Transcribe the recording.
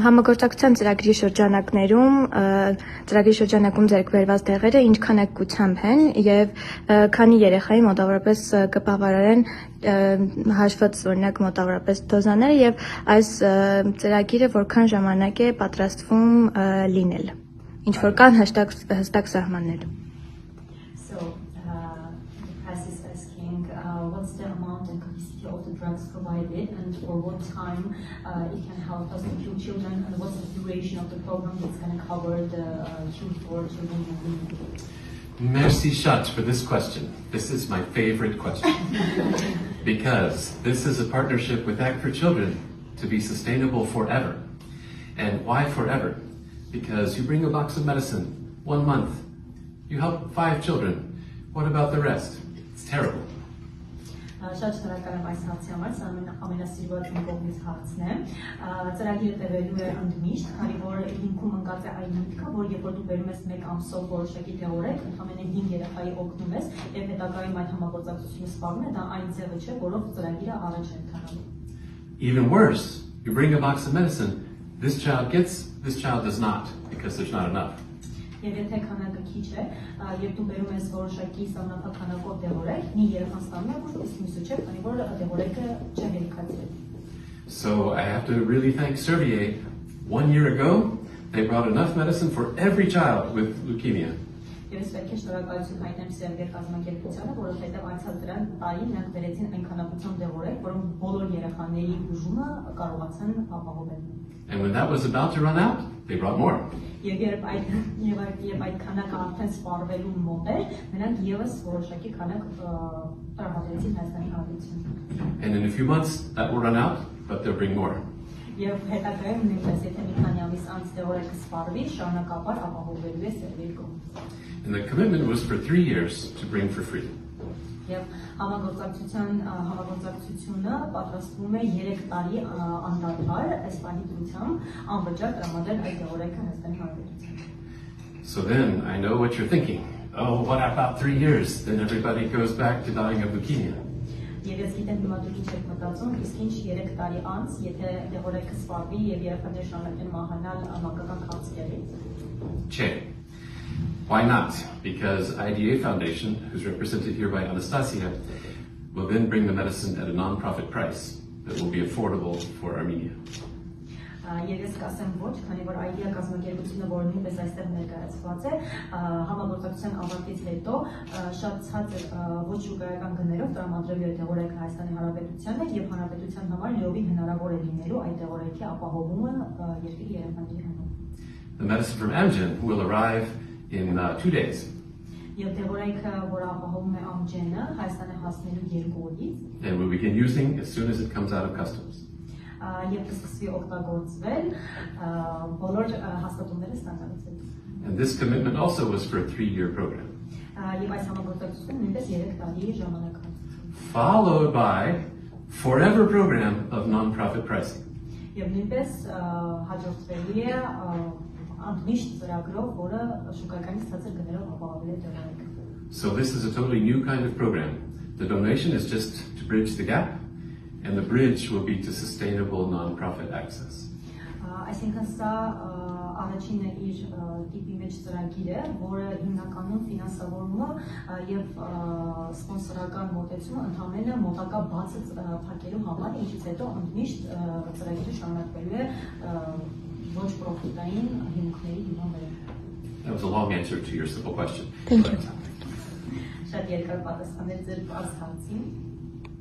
Համագործակցության ծրագրի շրջանակում ձեռք բերված դեղերը ինչքան եկությամբ են եւ քանի երեխայի մոտավորապես կբավարարեն հաշվված օրինակ մոտավորապես դոզաները եւ այս ծրագիրը որքան ժամանակ է պատրաստվում լինել ինչ որ կան հստակ սահմաններ What's the amount and capacity of the drugs provided and for what time it can help us to kill children and what's the duration of the program that's going to cover the cure for children and women? Merci Chat for this question. This is my favorite question because this is a partnership with Act for Children to be sustainable forever. And why forever? Because you bring a box of medicine 1 month, you help 5 children. What about the rest? It's terrible. Շատ շնորհակալ եմ այս հարցի համար, սա ամենասիրված իմ կողմից հարցն է։ Ծրագիրը տևելու է ընդմիշտ, քանի որ հիմքում ընկած է այն միտքը, որ երբ որ դու բերում ես 1 ամսով որոշակի թեորեք, ընդամենը 5 երեխայի օգնում ես, եւ հետագայում այդ համագործակցությունը սպառնում է, դա այն ձևը չէ, որով ծրագիրը առաջ է ընթանում։ Even worse, you bring a box of medicine, this child gets, this child does not, because there's not enough. Եվ եթե քանակը քիչ է, երբ դու բերում ես որոշակի սահմանափակ քանակով դեղորայք, մի երեխան ստանում է ուժ, իսկ մյուսը չէ, քանի որ դեղորայքը չէ հերիքացել։ So I have to really thank Servier. 1 year ago, they brought enough medicine for every child with leukemia. Եվ ես պետք է շնորհակալություն հայտնեմ Սերգեր կազմակերպությանը, որովհետև անցած տարի նրանք բերեցին այն քանակությամբ դեղորայք, որոնք բոլոր երեխաների բուժումը կարողացան ապահովել։ And when that was about to run out, they brought more. Եվ երբ այդ քանակը արդեն սպառվելու մոտ էր, նրանք եւս որոշակի քանակ տրամադրեցին Հայաստանի Հանրապետություն։ And in a few months, that will run out, but they'll bring more. Եվ հետագայում նույնպես եթե մի քանի ամիս անց դեղորայքը սպառվի, շարունակաբար ապահովելու է Սերգերի կողմից։ And the commitment was for 3 years to bring for free. Եվ համագործակցությունը պատրաստվում է 3 տարի անդադար այս պահի դրությամբ անվճար տրամադրել այդ դեղորայքը Հայաստանի Հանրապետության։ So then I know what you're thinking. Oh, what about 3 years? Then everybody goes back to dying of leukemia. Եվ ես գիտեմ հիմա դուք ինչ եք մտածում, իսկ ինչ 3 տարի անց, եթե դեղորայքը սպառվի եւ երեխաները շարունակեն մահանալ մանկական քաղցկեղից։ Che. Why not? Because IDA Foundation, who's represented here by Anastasia, will then bring the medicine at a non-profit price that will be affordable for Armenia. Եվ ես կասեմ ոչ, քանի որ IDEA կազմակերպությունը, որը նույնպես այստեղ ներկայացված է, համագործակցության ավարտից հետո շատ ցածր ոչ շուկայական գներով տրամադրելու է դեղորայքը Հայաստանի Հանրապետությանը եւ Հանրապետության համար լիովին հնարավոր է լինելու այդ դեղորայքի ապահովումը երկրի երեխաների համար։ The medicine from Amgen will arrive in 2 days. Եվ դեղորայքը, որը ապահովում է Amgen-ը, Հայաստան է հասնելու 2 օրից։ And we'll begin using as soon as it comes out of customs. Եվ կսկսվի օգտագործվել բոլոր հաստատումները ստանալուց հետո։ And this commitment also was for a 3-year program. Եվ այս համագործակցությունը նույնպես 3 տարի ժամանակահատվածում։ Followed by forever program of non-profit pricing. Եվ նույնպես հաջորդվելու է ընդմիշտ ծրագրով, որը շուկայականից ցածր գներով ապահովել է դեղորայքը։ So this is a totally new kind of program. The donation is just to bridge the gap, and the bridge will be to sustainable non-profit access. Այսինքն սա առաջինը իր տիպի մեջ ծրագիր է, որը հիմնականում ֆինանսավորումը եւ սպոնսորական մոտեցումը ընդհանրապես մոտակա բացը փակելու համար, ինչից հետո ընդմիշտ ծրագիրը շարունակվելու է ոչ պրոֆիտային հիմունքների հիման վրա։ That was a long answer to your simple question. Thank you. Շատ երկար պատասխանել ձեր հարցին։